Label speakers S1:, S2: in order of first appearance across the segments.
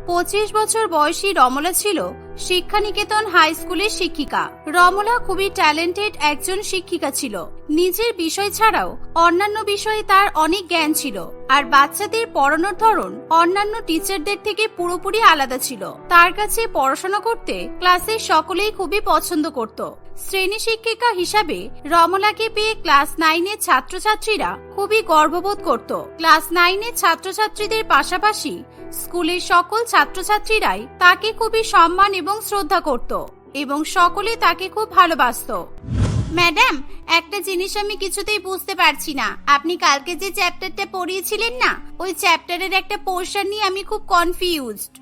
S1: 25 বছর বয়সী রমলা ছিল শিক্ষানিকেতন হাই স্কুলের শিক্ষিকা। রমলা খুবই ট্যালেন্টেড একজন শিক্ষিকা ছিল। নিজের বিষয় ছাড়াও অন্যান্য বিষয়ে তার অনেক জ্ঞান ছিল, আর বাচ্চাদের পড়ানোর ধরন অন্যান্য টিচারদের থেকে পুরোপুরি আলাদা ছিল। তার কাছে পড়াশোনা করতে ক্লাসের সকলেই খুবই পছন্দ করত। শ্রেণী শিক্ষিকা হিসাবে রমলাকে পেয়ে ক্লাস 9-এর ছাত্রছাত্রীরা খুবই গর্ববোধ করত। ক্লাস 9-এর ছাত্রছাত্রীদের পাশাপাশি স্কুলের সকল ছাত্রছাত্রীরাই তাকে খুবই সম্মান এবং শ্রদ্ধা করত এবং সকলে তাকে খুব ভালোবাসত। ম্যাডাম, একটা জিনিস আমি কিছুতেই বুঝতে পারছি না। আপনি কালকে যে চ্যাপ্টারটা পড়িয়েছিলেন না, ওই চ্যাপ্টারের একটা পোরশন নিয়ে আমি খুব কনফিউজড।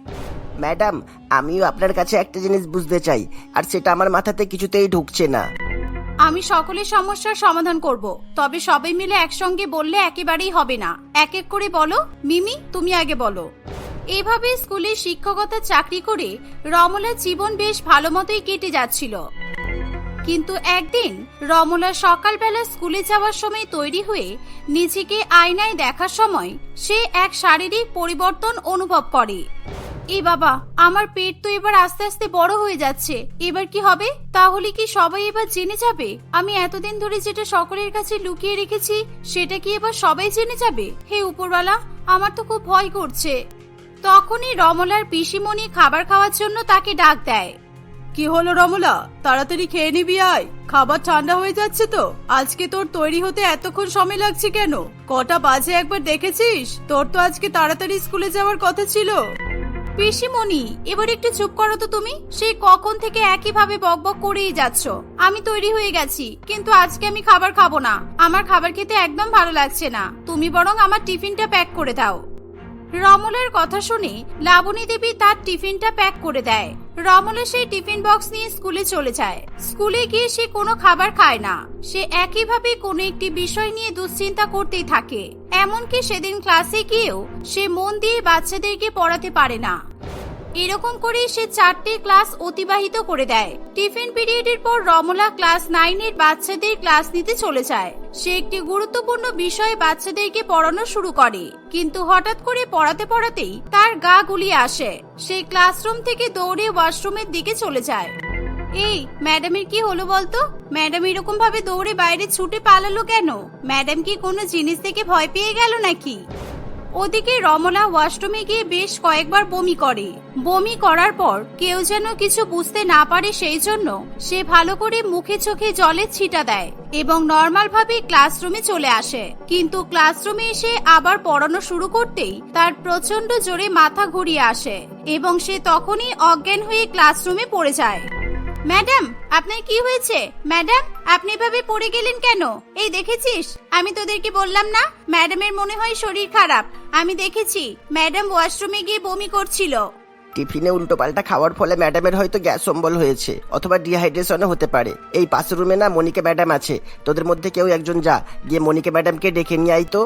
S2: ম্যাডাম, আমিও আপনার কাছে একটা জিনিস বুঝতে চাই, আর সেটা আমার মাথাতে কিছুতেই ঢুকছে না।
S1: আমি সকলের সমস্যার সমাধান করব, তবে সবাই মিলে একসঙ্গে বললে একেবারেই হবে না। এক এক করে বলো। মিমি, তুমি আগে বলো। এভাবে স্কুলে শিক্ষকতার চাকরি করে রমলার জীবন বেশ ভালো মতোই কেটে যাচ্ছিল। কিন্তু একদিন রমলা সকালবেলা স্কুলে যাওয়ার সময় তৈরি হয়ে নিজেকে আয়নায় দেখার সময় সে এক শারীরিক পরিবর্তন অনুভব করে। এ বাবা, আমার পেট তো এবার আস্তে আস্তে বড় হয়ে যাচ্ছে। এবার কি হবে? তাহলে কি সবাই এবার জেনে যাবে আমি এতদিন ধরে যেটা সকলের কাছে লুকিয়ে রেখেছি সেটা কি এবার সবাই জেনে যাবে? হে উপরওয়ালা, আমার তো খুব ভয় করছে। তখনই রমলার পিসিমণি খাবার খাওয়ার জন্য তাকে ডাক দেয়। কি হলো রমলা, তাড়াতাড়ি খেয়ে নিবি আয়, খাবার ঠান্ডা হয়ে যাচ্ছে তো। আজকে তোর তৈরি হতে এতক্ষণ সময় লাগছে কেন? কটা বাজে একবার দেখেছিস? তোর তো আজকে তাড়াতাড়ি স্কুলে যাওয়ার কথা ছিল। পিসিমণি, এবার একটু চুপ করো তো তুমি। সেই কখন থেকে একইভাবে বকবক করেই যাচ্ছ। আমি তৈরি হয়ে গেছি, কিন্তু আজকে আমি খাবার খাবো না। আমার খাবার খেতে একদম ভালো লাগছে না। তুমি বরং আমার টিফিনটা প্যাক করে দাও। রমলার কথা শুনে লাবণী দেবী তার টিফিনটা প্যাক করে দেয়। রমলা সেই টিফিন বক্স নিয়ে স্কুলে চলে যায়। স্কুলে গিয়ে সে কোনো খাবার খায় না। সে একইভাবে কোনো একটি বিষয় নিয়ে দুশ্চিন্তা করতেই থাকে। এমনকি সেদিন ক্লাসে গিয়েও সে মন দিয়ে বাচ্চাদেরকে পড়াতে পারে না। এরকম করে সে 4টে ক্লাস অতিবাহিত করে দেয়। টিফিন পিরিয়ডের পর রমলা ক্লাস 9-এর বাচ্চাদের ক্লাস নিতে চলে যায়। সে একটি গুরুত্বপূর্ণ বিষয়ে বাচ্চাদেরকে পড়ানো শুরু করে, কিন্তু হঠাৎ করে পড়াতে পড়াতেই তার গা গুলিয়ে আসে। সে ক্লাসরুম থেকে দৌড়ে ওয়াশরুমের দিকে চলে যায়। এই ম্যাডামের কি হলো বলতো? ম্যাডাম এরকম ভাবে দৌড়ে বাইরে ছুটে পালালো কেন? ম্যাডাম কি কোনো জিনিস থেকে ভয় পেয়ে গেল নাকি? ওদিকে রমলা ওয়াশরুমে গিয়ে বেশ কয়েকবার বমি করে। বমি করার পর কেউ যেন কিছু বুঝতে না পারে সেই জন্য সে ভালো করে মুখে চোখে জলের ছিটা দেয় এবং নর্মাল ভাবে ক্লাসরুমে চলে আসে। কিন্তু ক্লাসরুমে এসে আবার পড়ানো শুরু করতেই তার প্রচন্ড জোরে মাথা ঘুরিয়ে আসে এবং সে তখনই অজ্ঞান হয়ে ক্লাসরুমে পড়ে যায়। ম্যাডাম, আপনার কি হয়েছে? ম্যাডাম, আপনি এভাবে পড়ে গেলেন কেন? এই দেখেছিস, আমি তোদেরকে বললাম না ম্যাডামের মনে হয় শরীর খারাপ। আমি দেখেছি ম্যাডাম ওয়াশরুমে গিয়ে বমি করছিল।
S2: টিফিনে উল্টো পাল্টা খাওয়ার ফলে ম্যাডামের হয়তো গ্যাস অম্বল হয়েছে, অথবা ডিহাইড্রেশনও হতে পারে। এই পাশের রুমে না মনিকা ম্যাডাম আছে, তোদের মধ্যে কেউ একজন যা গিয়ে মনিকা ম্যাডামকে ডেকে নিয়ে আয় তো।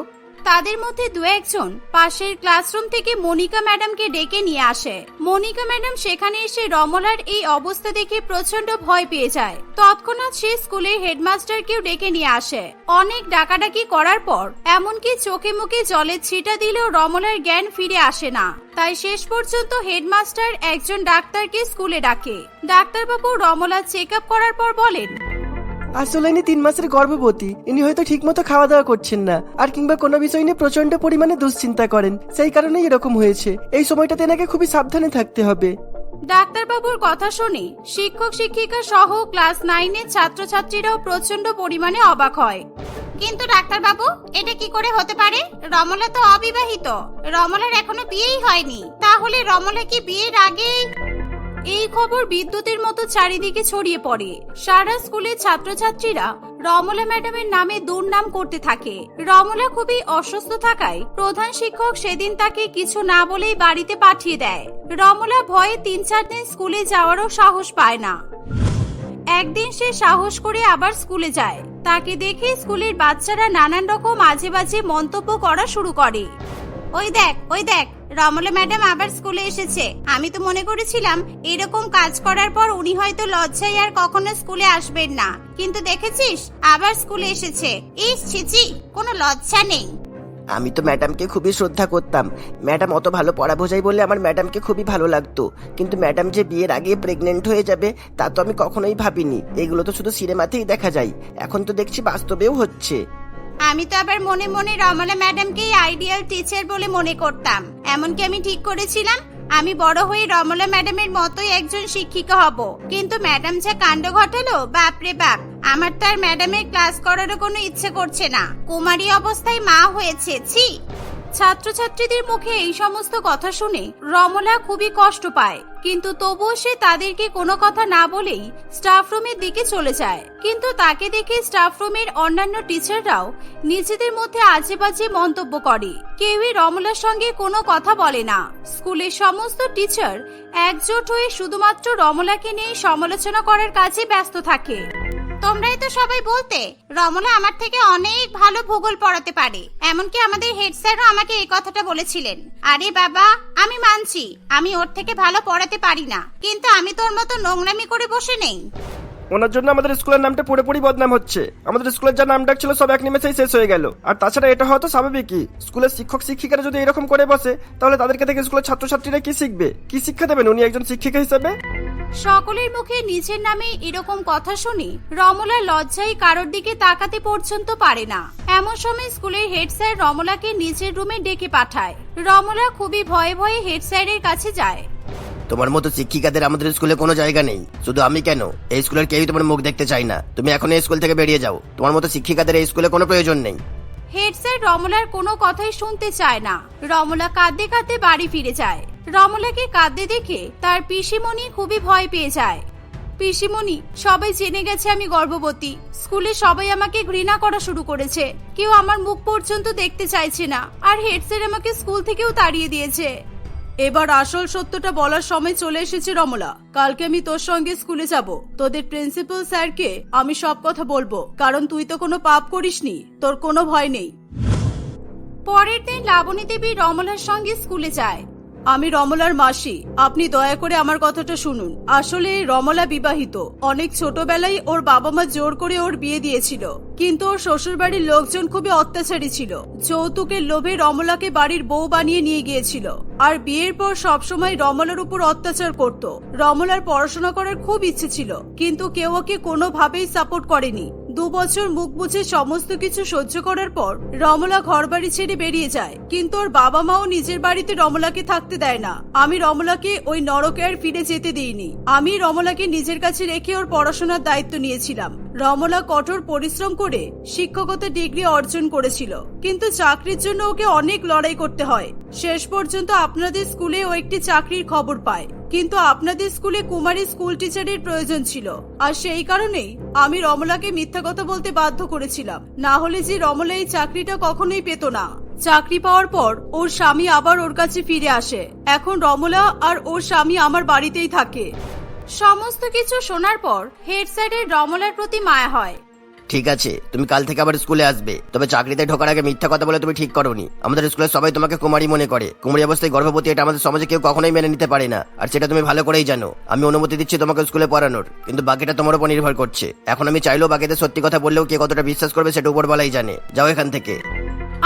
S1: তাদের মধ্যে দু একজন পাশের ক্লাসরুম থেকে মনিকা ম্যাডামকে ডেকে নিয়ে আসে। মনিকা ম্যাডাম সেখানে এসে রমলার এই অবস্থা দেখে প্রচন্ড ভয় পেয়ে যায়। তৎক্ষণাৎ সে স্কুলের হেডমাস্টারকেও ডেকে নিয়ে আসে। অনেক ডাকাডাকি করার পর এমনকি চোখে মুখে জলের ছিটা দিলেও রমলার জ্ঞান ফিরে আসে না। তাই শেষ পর্যন্ত হেডমাস্টার একজন ডাক্তারকে স্কুলে ডাকে। ডাক্তারবাবু রমলা চেক আপ করার পর বলেন,
S3: আসলে ইনি 3 মাসের গর্ভবতী। ইনি হয়তো ঠিক মতো খাওয়া দাওয়া করছেন না, আর কিংবা কোনো বিষয় নিয়ে প্রচন্ড পরিমাণে দুশ্চিন্তা করেন। সেই কারণেই এরকম হয়েছে। এই সময়টাতে এনাকে খুবই সাবধানে থাকতে হবে।
S1: ডাক্তারবাবুর কথা শুনে শিক্ষক শিক্ষিকা সহ ক্লাস 9-এর ছাত্রছাত্রীরাও প্রচন্ড পরিমাণে অবাক হয়। কিন্তু ডাক্তারবাবু, এটা কি করে হতে পারে? রমলা তো অবিবাহিত। রমলার এখনো বিয়েই হয়নি। তাহলে রমলা কি বিয়ের আগে? এই খবর বিদ্যুতের মতো চারিদিকে ছড়িয়ে পড়ে। সারা স্কুলের ছাত্রছাত্রীরা রমলা ম্যাডামের নামে দুর্নাম করতে থাকে। রমলা খুবই অসুস্থ থাকায় প্রধান শিক্ষক সেদিন তাকে কিছু না বলেই বাড়িতে পাঠিয়ে দেয়। রমলা ভয়ে 3-4 দিন স্কুলে যাওয়ারও সাহস পায় না। একদিন সে সাহস করে আবার স্কুলে যায়। তাকে দেখে স্কুলের বাচ্চারা নানান রকম আজে বাজে মন্তব্য করা শুরু করে। ওই দেখ, ওই দেখ, রমলা ম্যাডাম আবার স্কুলে এসেছে। আমি তো মনে করেছিলাম এরকম কাজ করার পর উনি হয়তো লজ্জায় আর কখনো স্কুলে আসবেন না, কিন্তু দেখেছিস আবার স্কুলে এসেছে। ইস ছিছি, কোনো লজ্জা নেই।
S2: আমি তো ম্যাডামকে খুবই শ্রদ্ধা করতাম। ম্যাডাম অত ভালো পড়া বোঝাই বলে আমার ম্যাডামকে খুবই ভালো লাগতো। কিন্তু ম্যাডাম যে বিয়ের আগে প্রেগনেন্ট হয়ে যাবে তা তো আমি কখনোই ভাবিনি। এগুলো তো শুধু সিনেমাতেই দেখা যায়, এখন তো দেখছি বাস্তবেও হচ্ছে।
S1: আমি তো আবার মনে মনে রমলা ম্যাডামকেই আইডিয়াল টিচার বলে মনে করতাম। এমনকি আমি ঠিক করেছিলাম আমি বড় হয়ে রমলা ম্যাডামের মতোই একজন শিক্ষিকা হব। কিন্তু ম্যাডাম যা কাণ্ড ঘটালো, বাপরে বাপ, আমার তো আর ম্যাডামের ক্লাস করারও কোনো ইচ্ছে করছে না। কুমারী অবস্থায় মা হয়েছে, ছি। ছাত্রছাত্রীদের মুখে এই সমস্ত কথা শুনে রমলা খুবই কষ্ট পায়, কিন্তু তবুও সে তাদেরকে কোনো কথা না বলেই স্টাফ রুমের দিকে চলে যায়। কিন্তু তাকে দেখে স্টাফ রুমের অন্যান্য টিচাররাও নিজেদের মধ্যে আজে বাজে মন্তব্য করে। কেউই রমলার সঙ্গে কোনো কথা বলে না। স্কুলের সমস্ত টিচার একজোট হয়ে শুধুমাত্র রমলাকে নিয়ে সমালোচনা করার কাজে ব্যস্ত থাকে। তোমরাই তো সবাই বলতে রমলা আমার থেকে অনেক ভালো ভূগোল পড়াতে পারে। এমনকি আমাদের হেড স্যারও আমাকে এই কথাটা বলেছিলেন। আরে বাবা, আমি মানছি আমি ওর থেকে ভালো পড়াতে পারি না, কিন্তু আমি তোর মতো নোংরামি করে বসে নেই।
S3: ওনার জন্য আমাদের স্কুলের নামটা পুরোপুরি বদনাম হচ্ছে। আমাদের স্কুলের যা নাম ডাক ছিল সব এক নিমেষেই শেষ হয়ে গেল। আর তাছাড়া এটা হয়তো স্বাভাবিকই, স্কুলের শিক্ষক শিক্ষিকারা যদি এরকম করে বসে তাহলে তাদেরকে থেকে স্কুলের ছাত্রছাত্রীরা কি শিখবে, কি শিক্ষা দেবেন উনি একজন শিক্ষিকা হিসেবে?
S1: সকলের মুখে নিজের নামে এরকম কথা শুনে রমলা লজ্জায় কারোর দিকে তাকাতে পর্যন্ত পারে না। এমন সময় স্কুলের হেড স্যার রমলাকে নিজের রুমে ডেকে পাঠায়। রমলা খুবই ভয়ে ভয়ে হেড স্যারের কাছে যায়।
S2: তোমার মতো শিক্ষিকাদের আমাদের স্কুলে কোনো জায়গা নেই। শুধু আমি কেন, এই স্কুলের কেউই তোমার মুখ দেখতে চায় না। তুমি এখন এই স্কুল থেকে বেরিয়ে যাও। তোমার মতো শিক্ষিকাদের এই স্কুলে কোনো প্রয়োজন নেই।
S1: হেড স্যার রমলার কোনো কথাই শুনতে চায় না। রমলা কাঁদতে কাঁদতে বাড়ি ফিরে যায়। রমলাকে কাঁদতে দেখে তার পিসিমণি খুবই ভয় পেয়ে যায়। পিসিমণি, সবাই জেনে গেছে আমি গর্ভবতী। স্কুলে সবাই আমাকে ঘৃণা করা শুরু করেছে। কেউ আমার মুখ পর্যন্ত দেখতে চাইছে না। আর হেড স্যার আমাকে স্কুল থেকেও তাড়িয়ে দিয়েছে। এবার আসল সত্যটা বলার সময় চলে এসেছে রমলা। কালকে আমি তোর সঙ্গে স্কুলে যাব। তোদের প্রিন্সিপাল স্যারকে আমি সব কথা বলবো, কারণ তুই তো কোনো পাপ করিসনি, তোর কোনো ভয় নেই। পরের দিন লাবণী দেবী রমলার সঙ্গে স্কুলে যায়। আমি রমলার মাসি, আপনি দয়া করে আমার কথাটা শুনুন। আসলে রমলা বিবাহিত। অনেক ছোটবেলায় ওর বাবা মা জোর করে ওর বিয়ে দিয়েছিল, কিন্তু ওর শ্বশুর বাড়ির লোকজন খুবই অত্যাচারী ছিল। যৌতুকের লোভে রমলাকে বাড়ির বউ বানিয়ে নিয়ে গিয়েছিল, আর বিয়ের পর সবসময় রমলার উপর অত্যাচার করত। রমলার পড়াশোনা করার খুব ইচ্ছে ছিল, কিন্তু কেউ ওকে কোনোভাবেই সাপোর্ট করেনি। 2 বছর মুখ বুঝে সমস্ত কিছু সহ্য করার পর রমলা ঘর বাড়ি ছেড়ে বেরিয়ে যায়, কিন্তু ওর বাবা মাও নিজের বাড়িতে রমলাকে থাকতে দেয় না। আমি রমলাকে ওই নরকে আর ফিরে যেতে দিইনি। আমি রমলাকে নিজের কাছে রেখে ওর পড়াশোনার দায়িত্ব নিয়েছিলাম। রমলা কঠোর পরিশ্রম করে শিক্ষকতা ডিগ্রি অর্জন করেছিল, কিন্তু চাকরির জন্য ওকে অনেক লড়াই করতে হয়। শেষ পর্যন্ত আপনাদের স্কুলে ও একটি চাকরির খবর পায়, কিন্তু আপনাদের স্কুলে কুমারী স্কুল টিচারের প্রয়োজন ছিল। আর সেই কারণেই আমি রমলাকে মিথ্যা কথা বলতে বাধ্য করেছিলাম, না হলে যে রমলা এই চাকরিটা কখনোই পেত না। চাকরি পাওয়ার পর ওর স্বামী আবার ওর কাছে ফিরে আসে। এখন রমলা আর ওর স্বামী আমার বাড়িতেই থাকে। সমস্ত কিছু শোনার পর হেড স্যারের রমলার প্রতি মায়া হয়।
S2: ঠিক আছে, তুমি কাল থেকে আবার স্কুলে আসবে, তবে চাকরিতে ঢোকার আগে মিথ্যা কথা বলে তুমি ঠিক করোনি। আমাদের স্কুলের সবাই তোমাকে কুমারী মনে করে। কুমারী অবস্থায় গর্ভবতী, এটা আমাদের সমাজে কেউ কখনোই মেনে নিতে পারে না, আর সেটা তুমি ভালো করেই জানো। আমি অনুমতি দিচ্ছি তোমাকে স্কুলে পড়ানোর, কিন্তু বাকিটা তোমার উপর নির্ভর করছে। এখন আমি চাইলেও বাকিদের সত্যি কথা বললেও কে কতটা বিশ্বাস করবে সেটা উপরওয়ালাই জানে। যাও এখান থেকে।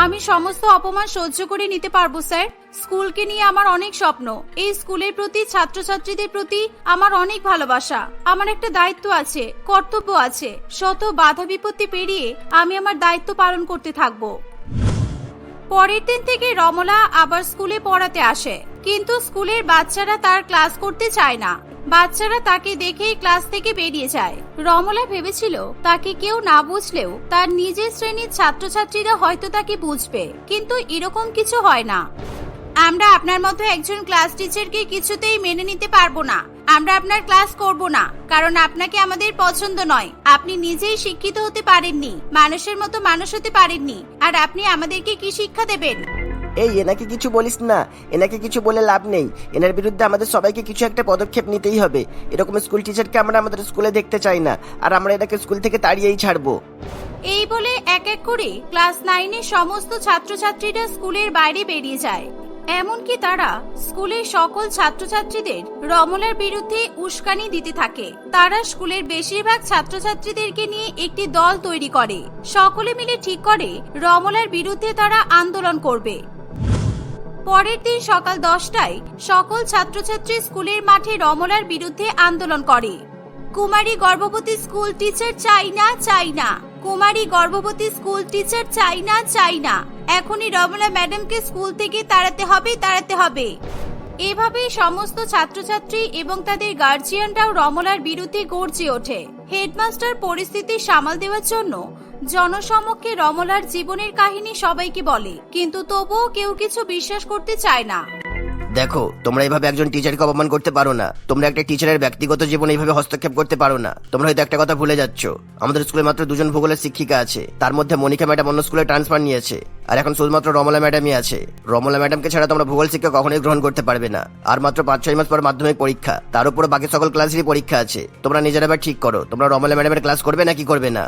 S1: আমি সমস্ত অপমান সহ্য করে নিতে পারবো স্যার। স্কুলকে নিয়ে আমার অনেক স্বপ্ন। এই স্কুলের প্রতি, ছাত্রছাত্রীদের প্রতি আমার অনেক ভালোবাসা। আমার একটা দায়িত্ব আছে, কর্তব্য আছে। শত বাধা বিপত্তি পেরিয়ে আমি আমার দায়িত্ব পালন করতে থাকবো। পরের দিন থেকে রমলা আবার স্কুলে পড়াতে আসে, কিন্তু স্কুলের বাচ্চারা তার ক্লাস করতে চায় না। বাচ্চারা তাকে দেখেই ক্লাস থেকে বেরিয়ে যায়। রমলা ভেবেছিল তাকে কেউ না বুঝলেও তার নিজের শ্রেণীর ছাত্রছাত্রীরা হয়তো তাকে বুঝবে, কিন্তু এরকম কিছু হয় না। আমরা আপনার মতো একজন ক্লাস টিচারকে কিছুতেই মেনে নিতে পারবো না। আমরা আপনার ক্লাস করব না, কারণ আপনাকে আমাদের পছন্দ নয়। আপনি নিজেই শিক্ষিত হতে পারেননি, মানুষের মতো মানুষ হতে পারেননি, আর আপনি আমাদেরকে কি শিক্ষা দেবেন?
S2: এই এনাকে কিছু বলিস না, এনাকে কিছু বলে লাভ নেই। এনার বিরুদ্ধে আমাদের সবাইকে কিছু একটা পদক্ষেপ নিতেই হবে। এরকম স্কুল টিচারকে আমরা আমাদের স্কুলে দেখতে চাই না, আর আমরা এনাকে স্কুল থেকে তাড়িয়েই ছাড়বো।
S1: এই বলে এক এক করে ক্লাস 9 এর সমস্ত ছাত্রছাত্রীরা স্কুলের বাইরে বেরিয়ে যায়। এমনকি তারা স্কুলের সকল ছাত্রছাত্রীদের রমলার বিরুদ্ধে উস্কানি দিতে থাকে। তারা স্কুলের বেশিরভাগ ছাত্রছাত্রীদেরকে নিয়ে একটি দল তৈরি করে। সকলে মিলে ঠিক করে রমলার বিরুদ্ধে তারা আন্দোলন করবে। পরের দিন সকাল 10টায় সকল ছাত্রছাত্রী স্কুলের মাঠে রমলার বিরুদ্ধে আন্দোলন করে। কুমারী গর্ভবতী স্কুল টিচার চাই না, চাই না। কুমারী গর্ভবতী স্কুল টিচার চাই না, চাই না। এখনই রমলা ম্যাডামকে স্কুল থেকে তাড়াতে হবে, তাড়াতে হবে। এভাবেই সমস্ত ছাত্রছাত্রী এবং তাদের গার্জিয়ানরাও রমলার বিরুদ্ধে গর্জে ওঠে। হেডমাস্টার পরিস্থিতি সামাল দেওয়ার জন্য জনসমক্ষে রমলার জীবনের কাহিনী সবাইকে বলে, কিন্তু তবুও কেউ কিছু বিশ্বাস করতে চায় না।
S2: দেখো, তোমরা এইভাবে একজন টিচারকে অপমান করতে পারো না। তোমরা একটা টিচারের ব্যক্তিগত জীবনে এইভাবে হস্তক্ষেপ করতে পারো না। তোমরা হয়তো একটা কথা ভুলে যাচ্ছ, আমাদের স্কুলে মাত্র 2জন ভূগোলের শিক্ষিকা আছে। তার মধ্যে মনিকা ম্যাডাম অন্য স্কুলে ট্রান্সফার নিয়েছে, আর এখন শুধুমাত্র রমলা ম্যাডামই আছে। রমলা ম্যাডামকে ছাড়া তোমরা ভূগোল শিক্ষা কখনোই গ্রহণ করতে পারবে না। আর মাত্র 5-6 মাস পর মাধ্যমিক পরীক্ষা, তার উপর বাকি সকল ক্লাসেরই পরীক্ষা আছে। তোমরা নিজেরা এবার ঠিক করো, তোমরা রমলা ম্যাডামের ক্লাস করবে না কি করবে না।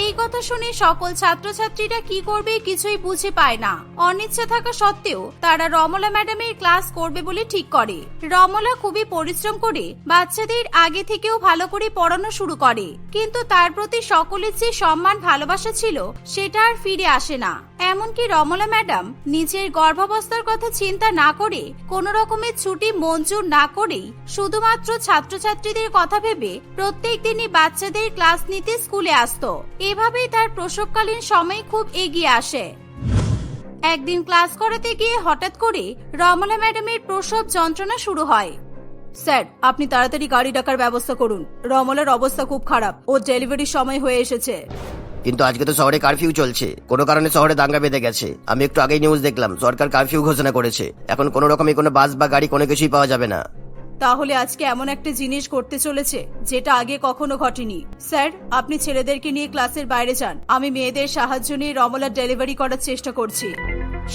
S1: এই কথা শুনে সকল ছাত্রছাত্রীরা কি করবে কিছুই বুঝে পায় না। অনিচ্ছা থাকা সত্ত্বেও তারা রমলা ম্যাডামের ক্লাস করবে বলে ঠিক করে। রমলা খুবই পরিশ্রম করে বাচ্চাদের আগে থেকেও ভালো করে পড়ানো শুরু করে, কিন্তু তার প্রতি সকলের যে সম্মান ভালোবাসা ছিল সেটা আর ফিরে আসে না। এমনকি রমলা ম্যাডাম নিজের গর্ভাবস্থার কথা চিন্তা না করে, কোনো রকমের ছুটি মঞ্জুর না করেই শুধুমাত্র ছাত্রছাত্রীদের কথা ভেবে প্রত্যেক দিনই বাচ্চাদের ক্লাস নিতে স্কুলে আসতো। এভাবেই তার প্রসবকালীন সময় খুব এগিয়ে আসে। একদিন ক্লাস করাতে গিয়ে হঠাৎ করে রমলা ম্যাডামের প্রসব যন্ত্রণা শুরু হয়। স্যার, আপনি তাড়াতাড়ি গাড়ি ডাকার ব্যবস্থা করুন। রমলার অবস্থা খুব খারাপ, ওর ডেলিভারির সময় হয়ে এসেছে।
S2: কিন্তু আজকে তো শহরে কারফিউ চলছে, কোনো কারণে শহরে দাঙ্গা বেঁধে গেছে। আমি একটু আগেই নিউজ দেখলাম, সরকার কারফিউ ঘোষণা করেছে। এখন কোনো রকমই কোনো বাস বা গাড়ি কোনো কিছুই পাওয়া যাবে না।
S1: তাহলে আজকে এমন একটা জিনিস করতে চলেছে যেটা আগে কখনো ঘটেনি। স্যার, আপনি ছেলেদেরকে নিয়ে ক্লাসের বাইরে যান, আমি মেয়েদের সাহায্য নিয়ে রমলার ডেলিভারি করার চেষ্টা করছি।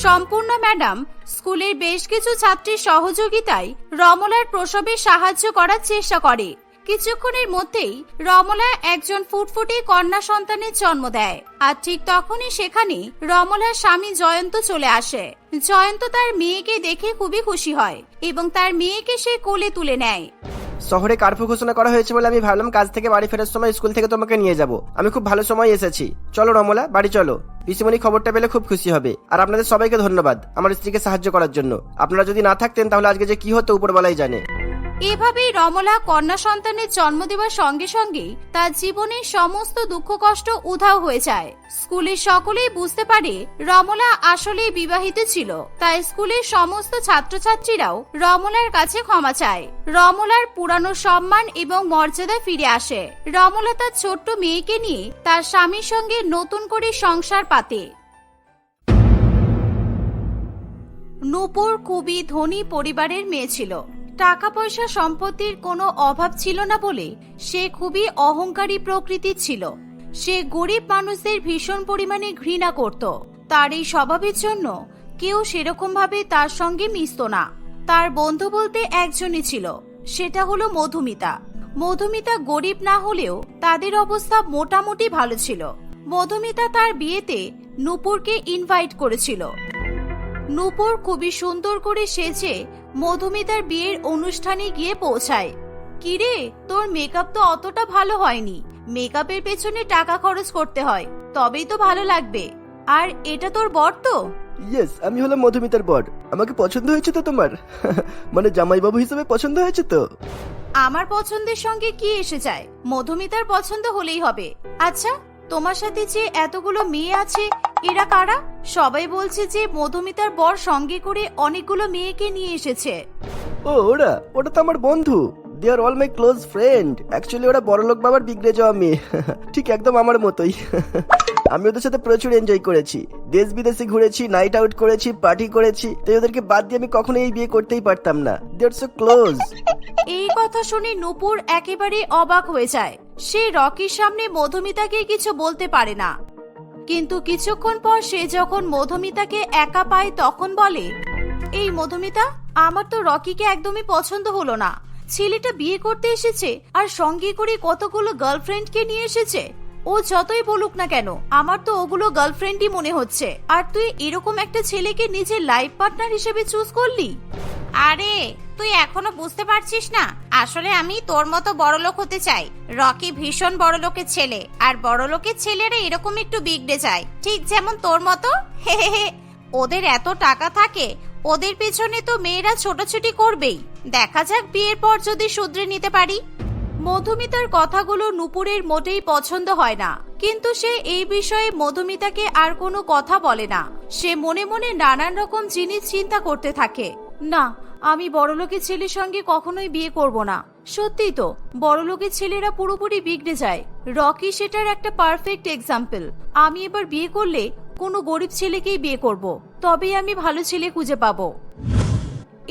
S1: সম্পূর্ণ ম্যাডাম স্কুলের বেশ কিছু ছাত্রীর সহযোগিতায় রমলার প্রসবে সাহায্য করার চেষ্টা করে। কিছুক্ষণের মধ্যেই রমলা একজন ফুটফুটে কন্যা সন্তানের জন্ম দেয়। আর ঠিক তখনই সেখানে রমলার স্বামী জয়ন্ত চলে আসে। জয়ন্ত তার মেয়েকে দেখে খুবই খুশি হয় এবং তার মেয়েকে সে কোলে তুলে নেয়।
S3: শহরে কার্ফিউ ঘোষণা করা হয়েছে বলে আমি ভাবলাম কাজ থেকে বাড়ি ফেরার সময় স্কুল থেকে তোমাকে নিয়ে যাব। আমি খুব ভালো সময় এসেছি। চলো রমলা, বাড়ি চলো। পিসিমণি খবরটা পেলে খুব খুশি হবে। আর আপনাদের সবাইকে ধন্যবাদ আমার স্ত্রীকে সাহায্য করার জন্য। আপনারা যদি না থাকতেন তাহলে আজকে যে কি হতো উপরবেলাই জানে।
S1: এভাবেই রমলা কন্যা সন্তানের জন্ম দেওয়ার সঙ্গে সঙ্গে তার জীবনের সমস্ত দুঃখ কষ্ট উধাও হয়ে যায়। স্কুলের সকলেই বুঝতে পারে রমলা আসলেই বিবাহিত ছিল। তাই স্কুলের সমস্ত ছাত্রছাত্রীরাও রমলার কাছে ক্ষমা চায়। রমলার পুরানো সম্মান এবং মর্যাদা ফিরে আসে। রমলা তার ছোট্ট মেয়েকে নিয়ে তার স্বামীর সঙ্গে নতুন করে সংসার পাতে। নূপুর খুবই ধনী পরিবারের মেয়ে ছিল। টাকা পয়সা সম্পত্তির কোনো অভাব ছিল না বলে সে খুবই অহংকারী প্রকৃতির ছিল। সে গরিব মানুষদের ভীষণ পরিমাণে ঘৃণা করত। তার এই স্বভাবের জন্য কেউ সেরকম ভাবে তার সঙ্গে মিশত না। তার বন্ধু বলতে একজনই ছিল, সেটা হলো মধুমিতা। মধুমিতা গরিব না হলেও তাদের অবস্থা মোটামুটি ভালো ছিল। মধুমিতা তার বিয়েতে নূপুরকে ইনভাইট করেছিল। নূপুর খুবই সুন্দর করে সেজে মধুমিতার বিয়ের অনুষ্ঠানে গিয়ে পৌঁছায়। কিরে, তোর মেকআপ তো অতটা ভালো হয়নি। মেকআপের পেছনে টাকা খরচ করতে হয়, তবেই তো ভালো লাগবে। আর এটা তোর বর তো?
S3: ইয়েস, আমি হলাম মধুমিতার বর। আমাকে পছন্দ হয়েছে তো তোমার? মানে জামাইবাবু হিসেবে পছন্দ হয়েছে তো?
S1: আমার পছন্দের সঙ্গে কি এসে যায়? মধুমিতার পছন্দ হলেই হবে। আচ্ছা, তোমার সাথে যে এতগুলো মেয়ে আছে এরা কারা? সবাই বলছে যে মধুমিতার বর সঙ্গে করে অনেকগুলো মেয়েকে নিয়ে এসেছে।
S3: ও, ওটা তো আমার বন্ধু। They are all my close friend. Actually ওরা বড়লোক বাবার বিগড়ে যাওয়া মেয়ে, ঠিক একদম আমার মতোই। আমি ওদের সাথে প্রচুর এনজয় করেছি, দেশ বিদেশে ঘুরেছি, নাইট আউট করেছি, পার্টি করেছি। তাই ওদেরকে বাদ দিয়ে আমি কখনোই এই বিয়ে করতেই পারতাম না। দে আর সো ক্লোজ।
S1: এই কথা শুনে নূপুর একেবারে অবাক হয়ে যায়। সে রকির সামনে মধুমিতাকে কিছু বলতে পারে না। কিন্তু কিছুক্ষণ পর সে যখন মধুমিতাকে একা পায় তখন বলে, এই মধুমিতা, আমার তো রকিকে একদমই পছন্দ হলো না। ছেলেটা বিয়ে করতে এসেছে আর সঙ্গে করে কতগুলো গার্লফ্রেন্ডকে নিয়ে এসেছে। ও যতই বলুক না কেন, আমার তো ওগুলো গার্লফ্রেন্ডই মনে হচ্ছে। আর তুই এরকম একটা ছেলেকে নিজের লাইফ পার্টনার হিসেবে চুজ করলি? আরে তুই এখনো বুঝতে পারছিস না, আসলে আমি তোর মতো বড়লোক হতে চাই। রকি ভীষণ বড়লোকের ছেলে, আর বড়লোকের ছেলেরা এরকম একটু বিগড়ে যায়, ঠিক যেমন তোর মতো। হে হে হে। ওদের এত টাকা থাকে, ওদের পেছনে তো মেয়েরা ছোটাছুটি করবেই। দেখা যাক বিয়ের পর যদি শুধরে নিতে পারি। মধুমিতার কথাগুলো নূপুরের মোটেই পছন্দ হয় না, কিন্তু সে এই বিষয়ে মধুমিতাকে আর কোনো কথা বলে না। সে মনে মনে নানান রকম জিনিস চিন্তা করতে থাকে। না, আমি বড়লোকের ছেলের সঙ্গে কখনোই বিয়ে করব না। সত্যিই তো, বড়লোকের ছেলেরা পুরোপুরি বিগড়ে যায়। রকি সেটার একটা পারফেক্ট এক্সাম্পল। আমি এবার বিয়ে করলে কোনো গরিব ছেলেকেই বিয়ে করব, তবেই আমি ভালো ছেলে খুঁজে পাবো।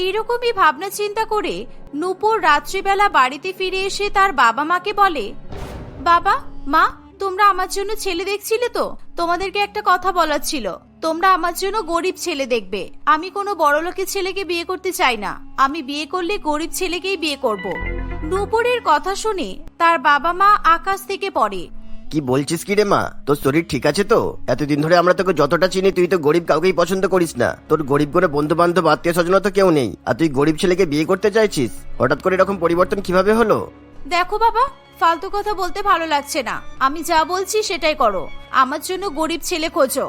S1: এরকমই ভাবনা চিন্তা করে নূপুর রাত্রিবেলা বাড়িতে ফিরে এসে তার বাবা মাকে বলে, বাবা মা, তোমরা আমার জন্য ছেলে দেখছিলে তো? তোমাদেরকে একটা কথা বলার ছিল। তোমরা আমার জন্য গরিব ছেলে দেখবে। আমি কোনো বড়লোকের ছেলেকে বিয়ে করতে চাই না। আমি বিয়ে করলে গরিব ছেলেকেই বিয়ে করব। নূপুরের কথা শুনে তার বাবা মা আকাশ থেকে পড়ে।
S2: কি বলছিস কি রে মা? তোর শরীর ঠিক আছে তো? এতদিন ধরে আমরা তোকে যতটা চিনি, তুই তো গরিব কাউকেই পছন্দ করিস না। তোর গরিব করে বন্ধু বান্ধব আত্মীয় স্বজন তো কেউ নেই, আর তুই গরিব ছেলেকে বিয়ে করতে চাইছিস? হঠাৎ করে এরকম পরিবর্তন কিভাবে হলো?
S1: দেখো বাবা, ফালতু কথা বলতে ভালো লাগছে না। আমি যা বলছি সেটাই করো। আমার জন্য গরিব ছেলে খোঁজো।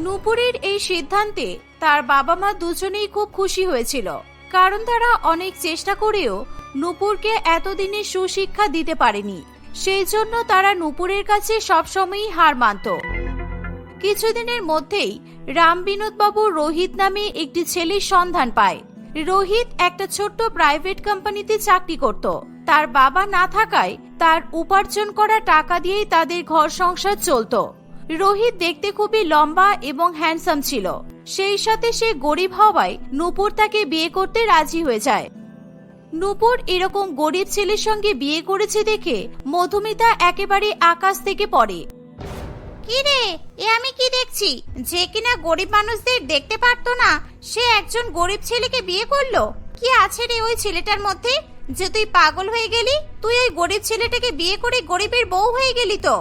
S1: নূপুরের এই সিদ্ধান্তে তার বাবা মা দুজনেই খুব খুশি হয়েছিল, কারণ তারা অনেক চেষ্টা করেও নূপুরকে এতদিনে সুশিক্ষা দিতে পারেনি। সেই জন্য তারা নূপুরের কাছে সবসময়ই হার মানত। কিছুদিনের মধ্যেই রামবিনোদ বাবু রোহিত নামে একটি ছেলের সন্ধান পায়। রোহিত একটা ছোট্ট প্রাইভেট কোম্পানিতে চাকরি করত। তার বাবা না থাকায় তার উপার্জন করা টাকা দিয়েই তাদের ঘর সংসার চলতো। রোহিত দেখতে খুবই লম্বা এবং হ্যান্ডসাম ছিল। সেই সাথে সে গরিব হওয়ায় নূপুর তাকে বিয়ে করতে রাজি হয়ে যায়। নূপুর এরকম গরিব ছেলের সঙ্গে বিয়ে করেছে দেখে মধুমিতা একেবারে আকাশ থেকে পড়ে। কি রে, এ আমি কি দেখছি? যে কিনা গরিব মানুষদের দেখতে পারতো না, সে একজন গরিব ছেলেকে বিয়ে করলো। কি আছে রে ওই ছেলেটার মধ্যে যে তুই পাগল হয়ে গেলি? তুই ওই গরিব ছেলেটাকে বিয়ে করে গরিবের বউ হয়ে গেলি তো?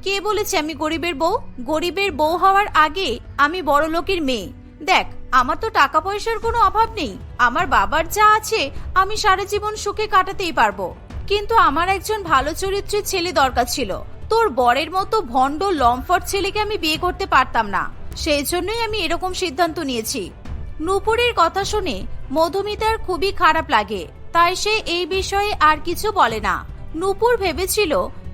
S1: কে বলেছে আমি গরিবের বউ? গরিবের বউ হওয়ার আগে আমি বড় লোকের মেয়ে। দেখ, আমার তো টাকা পয়সার কোনো অভাব নেই। আমার বাবার যা আছে আমি সারা জীবন সুখে কাটাতেই পারবো। কিন্তু আমার একজন ভালো চরিত্রের ছেলে দরকার ছিল। তোর বরের মতো ভণ্ড লম্ফট ছেলেকে আমি বিয়ে করতে পারতাম না। সেই জন্যই আমি এরকম সিদ্ধান্ত নিয়েছি। নূপুরের কথা শুনে মধুমিতার খুবই খারাপ লাগে, তাই সে এই বিষয়ে আর কিছু বলে না। নূপুর ভেবেছিল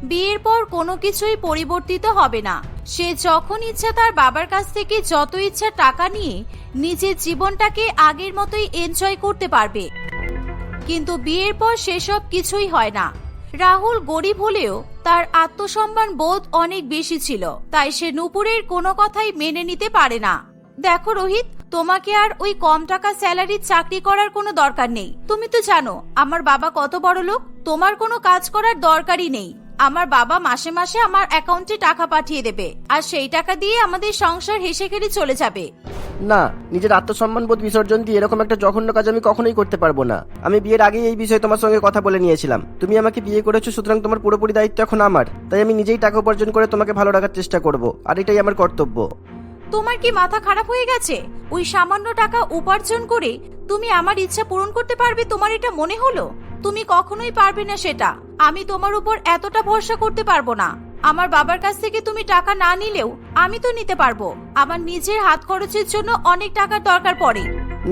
S1: বিয়ের পর কোনো কিছুই পরিবর্তিত হবে না। সে যখন ইচ্ছা তার বাবার কাছ থেকে যত ইচ্ছা টাকা নিয়ে নিজের জীবনটাকে আগের মতোই এনজয় করতে পারবে। কিন্তু বিয়ের পর সেসব কিছুই হয় না। রাহুল গরিব হলেও তার আত্মসম্মান বোধ অনেক বেশি ছিল, তাই সে নূপুরের কোনো কথাই মেনে নিতে পারে না। দেখো রোহিত, তোমাকে আর ওই কম টাকা স্যালারির চাকরি করার কোনো দরকার নেই। তুমি তো জানো আমার বাবা কত বড় লোক। তোমার কোনো কাজ করার দরকারই নেই। আমার বাবা মাসে মাসে আমার অ্যাকাউন্টে টাকা পাঠিয়ে দেবে, আর সেই টাকা দিয়ে আমাদের সংসার হেসে খেলে চলে যাবে।
S3: না, নিজের আত্মসম্মান বোধ বিসর্জন দিয়ে এরকম একটা জঘন্য কাজ আমি কখনোই করতে পারবো না। আমি বিয়ের আগেই এই বিষয়ে তোমার সঙ্গে কথা বলে নিয়েছিলাম। তুমি আমাকে বিয়ে করেছো, সুতরাং তোমার পুরোপুরি দায়িত্ব এখন আমার। তাই আমি নিজেই টাকা উপার্জন করে তোমাকে ভালো রাখার চেষ্টা করব, আর এটাই আমার কর্তব্য।
S1: তোমার কি মাথা খারাপ হয়ে গেছে? ওই সামান্য টাকা উপার্জন করে তুমি আমার ইচ্ছা পূরণ করতে পারবে, তোমার এটা মনে হলো? তুমি কখনোই পারবে না সেটা। আমি তোমার উপর এতটা ভরসা করতে পারবো না। আমার বাবার কাছ থেকে তুমি টাকা না নিলেও আমি তো নিতে পারবো। আমার নিজের হাত খরচের জন্য অনেক টাকার দরকার পড়ে।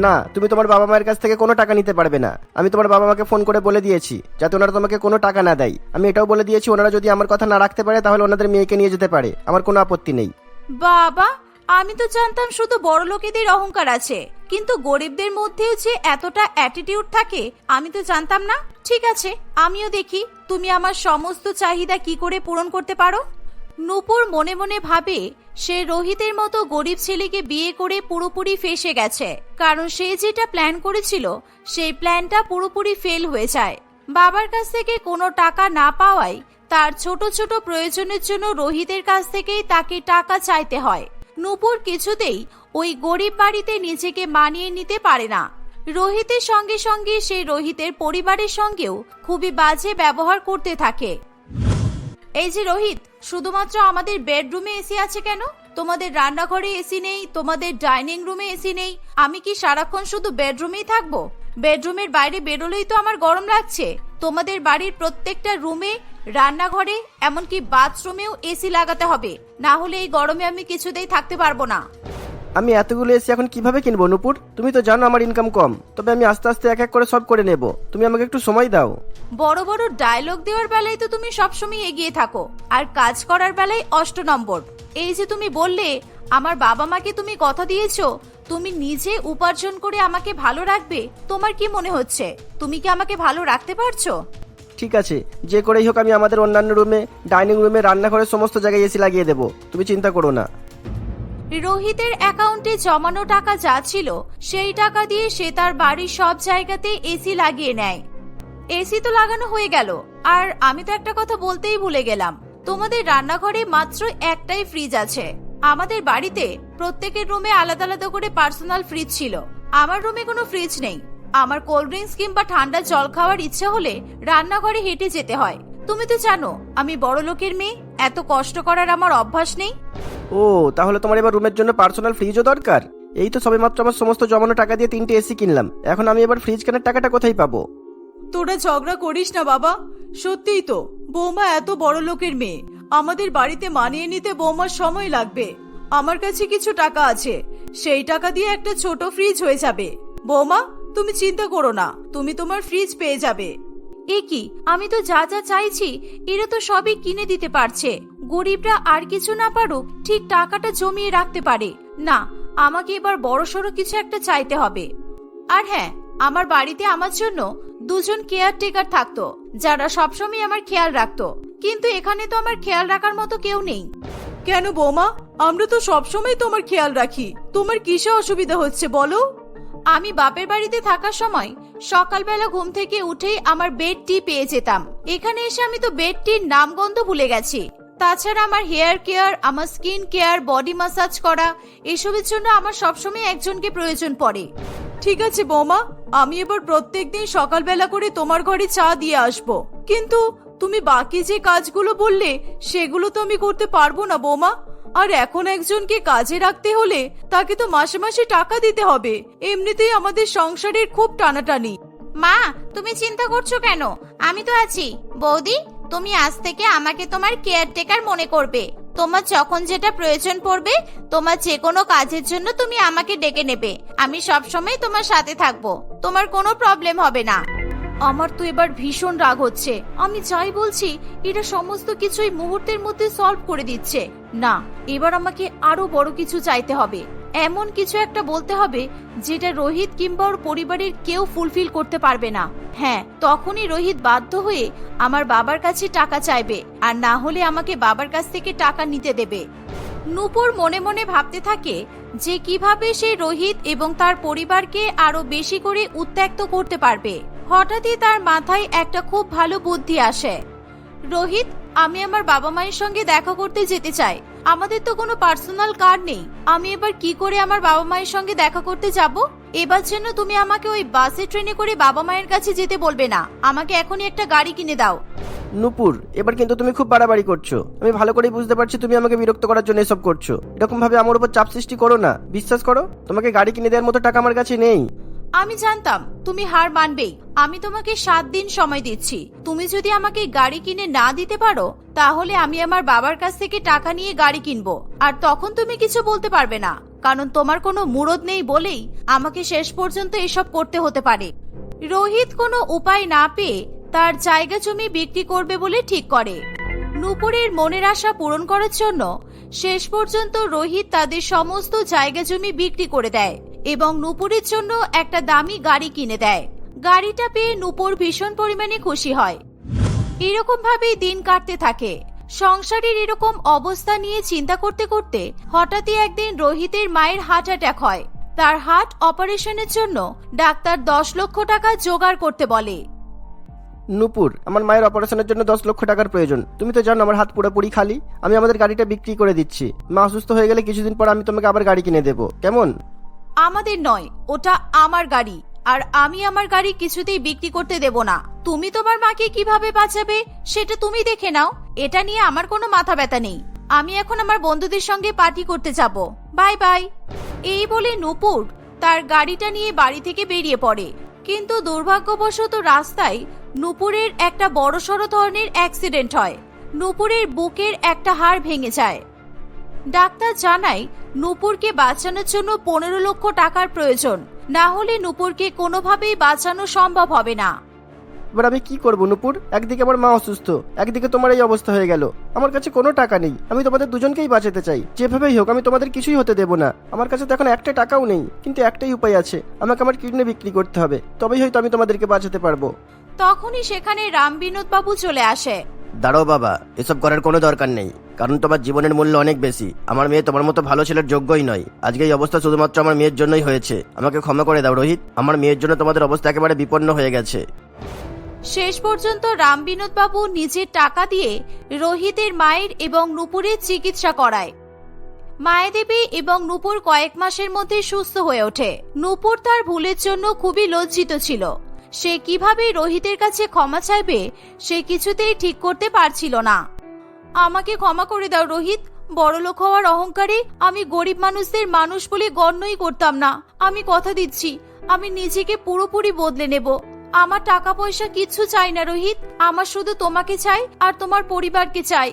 S3: না, তুমি তোমার বাবা মায়ের কাছ থেকে কোনো টাকা নিতে পারবে না। আমি তোমার বাবা মাকে ফোন করে বলে দিয়েছি যাতে ওনারা তোমাকে কোনো টাকা না দেয়। আমি এটাও বলে দিয়েছি ওনারা যদি আমার কথা না রাখতে পারে তাহলে ওনাদের মেয়েকে নিয়ে যেতে পারে, আমার কোনো আপত্তি নেই।
S1: বাবা, আমি তো জানতাম শুধু বড় লোকেদের অহংকার আছে, কিন্তু গরিবদের মধ্যেও যে এতটা অ্যাটিটিউড থাকে আমি তো জানতাম না। ঠিক আছে, আমিও দেখি তুমি আমার সমস্ত চাহিদা কি করে পূরণ করতে পারো। নূপুর মনে মনে ভাবে সে রোহিতের মতো গরিব ছেলেকে বিয়ে করে পুরোপুরি ফেঁসে গেছে, কারণ সে যেটা প্ল্যান করেছিল সেই প্ল্যানটা পুরোপুরি ফেল হয়ে যায়। বাবার কাছ থেকে কোনো টাকা না পাওয়ায় তার ছোট ছোট প্রয়োজনের জন্য রোহিতের কাছ থেকেই তাকে টাকা চাইতে হয়। নূপুর কিছুতেই ওই গরিব বাড়িতে নিজেকে মানিয়ে নিতে পারে না। রোহিতের সঙ্গে সঙ্গে সে রোহিতের পরিবারের সঙ্গেও খুবই বাজে ব্যবহার করতে থাকে। এই যে রোহিত, শুধুমাত্র আমাদের বেডরুমে এসি আছে কেন? তোমাদের রান্নাঘরে এসি নেই, তোমাদের ডাইনিং রুমে এসি নেই। আমি কি সারাক্ষণ শুধু বেডরুমেই থাকবো? বেডরুমের বাইরে বেরোলেই তো আমার গরম লাগছে। তোমাদের বাড়ির প্রত্যেকটা রুমে, রান্নাঘরে, এমনকি বাথরুমেও এসি লাগাতে হবে, না হলে এই গরমে আমি কিছুতেই থাকতে পারবো না।
S3: আমি এতগুলো এসি এখন কিভাবে কিনবো নূপুর? তুমি তো জানো আমার ইনকাম কম, তবে আমি আস্তে আস্তে এক এক করে সব করে নেব। তুমি আমাকে একটু সময় দাও।
S1: বড় বড় ডায়লগ দেওয়ার বেলায় তো তুমি সবসময় এগিয়ে থাকো, আর কাজ করার বেলায় 8 নম্বর। এই যে তুমি বললে আমার বাবা মাকে তুমি কথা দিয়েছো তুমি নিজে উপার্জন করে আমাকে ভালো রাখবে, তোমার কি মনে হচ্ছে তুমি কি আমাকে ভালো রাখতে পারছো?
S3: ঠিক আছে, যে করেই হোক আমি আমাদের অন্যান্য রুমে, ডাইনিং রুমে, রান্নাঘরের সমস্ত জায়গায় এসি লাগিয়ে দেবো, তুমি চিন্তা করো না।
S1: রোহিতের অ্যাকাউন্টে জমানো টাকা যা ছিল সেই টাকা দিয়ে সে তার বাড়ির সব জায়গাতে এসি লাগিয়ে নেয়। এসি তো লাগানো হয়ে গেল, আর আমি তো একটা কথা বলতেই ভুলে গেলাম, তোমাদের রান্নাঘরে মাত্র একটাই ফ্রিজ আছে। আমাদের বাড়িতে প্রত্যেকের রুমে আলাদা আলাদা করে পার্সোনাল ফ্রিজ ছিল, আমার রুমে কোনো ফ্রিজ নেই। আমার কোল্ড ড্রিঙ্কস কিংবা ঠান্ডা জল খাওয়ার ইচ্ছে হলে রান্নাঘরে হেঁটে যেতে হয়। তুমি তো জানো আমি বড় লোকের মেয়ে, এত কষ্ট করার আমার অভ্যাস নেই।
S3: ও, তাহলে তোমার এবার রুমের জন্য পার্সোনাল ফ্রিজও দরকার? এই তো সবেমাত্র আমার সমস্ত জমানো টাকা দিয়ে 3টে এসি কিনলাম, এখন আমি এবার ফ্রিজ কেনার টাকাটা কোথায় পাবো?
S4: তোরা ঝগড়া করিস না বাবা, সত্যিই তো বৌমা এত বড় লোকের মেয়ে, আমাদের বাড়িতে মানিয়ে নিতে বৌমার সময় লাগবে। আমার কাছে কিছু টাকা আছে, সেই টাকা দিয়ে একটা ছোট ফ্রিজ হয়ে যাবে। বৌমা তুমি চিন্তা করো না, তুমি তোমার ফ্রিজ পেয়ে যাবে।
S1: এ কি, আমি তো যা যা চাইছি এরা তো সবই কিনে দিতে পারছে। গরিবরা আর কিছু না পারুক, ঠিক টাকাটা জমিয়ে রাখতে পারে না। আমাকে এবার বড়সড় কিছু একটা চাইতে হবে। আর হ্যাঁ, আমার বাড়িতে আমার জন্য 2জন কেয়ারটেকার থাকতো, যারা সবসময় আমার খেয়াল রাখতো, কিন্তু এখানে তো আমার খেয়াল রাখার মতো কেউ নেই।
S4: কেন বৌমা, আমরা তো সবসময় তোমার খেয়াল রাখি, তোমার কিসে অসুবিধা হচ্ছে বলো?
S1: আমি বাপের বাড়িতে থাকার সময় সকালবেলা ঘুম থেকে উঠেই আমার বেড টি পেয়ে যেতাম। এখানে এসে আমি তো বেড টির নামগন্ধ ভুলে গেছি। তাছাড়া আমার হেয়ার কেয়ার, আমার স্কিন কেয়ার, বডি ম্যাসাজ করা, এসবের জন্য আমার সবসময় একজনকে প্রয়োজন পড়ে।
S4: ঠিক আছে বৌমা, আমি এবার প্রত্যেকদিন সকালবেলা করে তোমার ঘরে চা দিয়ে আসবো, কিন্তু তুমি বাকি যে কাজগুলো বললে সেগুলো তো আমি করতে পারবো না বৌমা। আর এখন একজনকে কাজে রাখতে হলে তাকে তো মাসে মাসে টাকা দিতে হবে, এমনিতেই আমাদের সংসারের খুব টানাটানি।
S1: মা, তুমি চিন্তা করছো কেন? আমি তো আছি। বৌদি, তুমি আজ থেকে আমাকে তোমার কেয়ারটেকার মনে করবে। তোমার যখন যেটা প্রয়োজন পড়বে, তোমার যে কোনো কাজের জন্য তুমি আমাকে ডেকে নেবে। আমি সব সময় তোমার সাথে থাকবো, তোমার কোনো প্রবলেম হবে না। আমার তো এবার ভীষণ রাগ হচ্ছে। আমি যাই বলছি এরা সমস্ত কিছুই মুহূর্তের মধ্যে সলভ করে দিচ্ছে। না, এবার আমাকে আরো বড় কিছু চাইতে হবে, এমন কিছু একটা বলতে হবে যেটা রোহিত কিংবা ওর পরিবারের কেউ ফুলফিল করতে পারবে না। হ্যাঁ, তখনই রোহিত বাধ্য হয়ে আমার বাবার কাছে টাকা চাইবে, আর না হলে আমাকে বাবার কাছ থেকে টাকা নিতে দেবে। নূপুর মনে মনে ভাবতে থাকে যে কিভাবে সে রোহিত এবং তার পরিবারকে আরো বেশি করে উত্ত্যক্ত করতে পারবে। হঠাৎই তার মাথায় একটা খুব ভালো বুদ্ধি আসে। রোহিত, আমি আমার বাবা মায়ের সঙ্গে দেখা করতে যেতে চাই। আমাদের তো কোনো পার্সোনাল কার নেই, আমি এবার কি করে আমার বাবা মায়ের সঙ্গে দেখা করতে যাব? এবার যেন তুমি আমাকে ওই বাসে ট্রেনে করে বাবা মায়ের কাছে যেতে বলবে না, আমাকে এখনই একটা গাড়ি কিনে দাও।
S3: নূপুর, এবার কিন্তু তুমি খুব বাড়াবাড়ি করছো। আমি ভালো করেই বুঝতে পারছি তুমি আমাকে বিরক্ত করার জন্য এসব করছো। এরকম ভাবে আমার উপর চাপ সৃষ্টি করো না। বিশ্বাস করো, তোমাকে গাড়ি কিনে দেওয়ার মতো টাকা আমার কাছে নেই।
S1: আমি জানতাম তুমি হার মানবেই। আমি তোমাকে 7 দিন সময় দিচ্ছি। তুমি যদি আমাকে গাড়ি কিনে না দিতে পারো, তাহলে আমি আমার বাবার কাছ থেকে টাকা নিয়ে গাড়ি কিনবো, আর তখন তুমি কিছু বলতে পারবে না, কারণ তোমার কোনো মুরদ নেই বলেই আমাকে শেষ পর্যন্ত এসব করতে হতে পারে। রোহিত কোনো উপায় না পেয়ে তার জায়গা জমি বিক্রি করবে বলে ঠিক করে। নূপুরের মনের আশা পূরণ করার জন্য শেষ পর্যন্ত রোহিত তাদের সমস্ত জায়গা জমি বিক্রি করে দেয় এবং নূপুরের জন্য একটা দামি গাড়ি কিনে দেয়। গাড়িটা পেয়ে নূপুর ভীষণ পরিমাণে খুশি হয়। এরকম ভাবেই দিন কাটতে থাকে। সংসারের এরকম অবস্থা নিয়ে চিন্তা করতে করতে হঠাৎই একদিন রোহিতের মায়ের হার্ট অ্যাটাক হয়। তার হার্ট অপারেশনের জন্য ডাক্তার 10 লক্ষ টাকা জোগাড় করতে বলে।
S3: নূপুর, আমার মায়ের অপারেশনের জন্য 10 লক্ষ টাকার প্রয়োজন। তুমি তো জানো আমার হাত পুরোপুরি খালি। আমি আমাদের গাড়িটা বিক্রি করে দিচ্ছি। মা অসুস্থ হয়ে গেলে কিছুদিন পর আমি তোমাকে আবার গাড়ি কিনে দেবো, কেমন?
S1: আমাদের নয়, ওটা আমার গাড়ি, আর আমি আমার গাড়ি কিছুতেই বিক্রি করতে দেব না। তুমি তোমার মাকে কিভাবে বাঁচাবে সেটা তুমি দেখে নাও। এটা নিয়ে আমার কোনো মাথা ব্যথা নেই। আমি এখন আমার বন্ধুদের সঙ্গে পার্টি করতে যাব। Bye bye. এই বলে নূপুর তার গাড়িটা নিয়ে বাড়ি থেকে বেরিয়ে পড়ে। কিন্তু দুর্ভাগ্যবশত রাস্তায় নূপুরের একটা বড়সড় ধরনের অ্যাক্সিডেন্ট হয়। নূপুরের বুকের একটা হাড় ভেঙে যায়। ডাক্তার জানায় নূপুরকে বাঁচানোর জন্য 15 লক্ষ টাকার প্রয়োজন, না হলে নূপুরকে কোনোভাবেই বাঁচানো সম্ভব হবে না।
S3: এবার আমি কি করবো নূপুর? একদিকে আমার মা অসুস্থ, একদিকে তোমার এই অবস্থা হয়ে গেল। আমার কাছে কোনো টাকা নেই। আমি তোমাদের দুজনকেই বাঁচাতে চাই, যেভাবেই হোক আমি তোমাদের কিছুই হতে দেবো না। আমার কাছে তো এখন একটা টাকাও নেই, কিন্তু একটাই উপায় আছে, আমাকে আমার কিডনি বিক্রি করতে হবে, তবেই হয়তো আমি তোমাদেরকে বাঁচাতে পারবো।
S1: তখনই সেখানে রামবিনোদ বাবু চলে আসে।
S2: দাঁড়াও বাবা, এসব করার কোনো দরকার নেই, কারণ তোমার জীবনের মূল্য অনেক বেশি। আমার মেয়ে তোমার মতো ভালো ছেলের যোগ্যই নয়। আজকে এই অবস্থা শুধুমাত্র আমার মেয়ের জন্যই হয়েছে। আমাকে ক্ষমা করে দাও রোহিত, আমার মেয়ের জন্য তোমাদের অবস্থা একেবারে বিপন্ন হয়ে গেছে।
S1: শেষ পর্যন্ত রামবিনোদ বাবু নিজের টাকা দিয়ে রোহিতের মায়ের এবং নূপুরের চিকিৎসা করায়। মায়াদেবী এবং নূপুর কয়েক মাসের মধ্যে সুস্থ হয়ে ওঠে। নূপুর তার ভুলের জন্য খুবই লজ্জিত ছিল। সে কিভাবে রোহিতের কাছে ক্ষমা চাইবে সে কিছুতেই ঠিক করতে পারছিল না। আমাকে ক্ষমা করে দাও রোহিত, বড়লোক হওয়ার অহংকারে আমি গরিব মানুষদের মানুষ বলে গণ্যই করতাম না। আমি কথা দিচ্ছি আমি নিজেকে পুরোপুরি বদলে নেব। আমার টাকা পয়সা কিচ্ছু চাই না রোহিত, আমার শুধু তোমাকে চাই আর তোমার পরিবারকে চাই।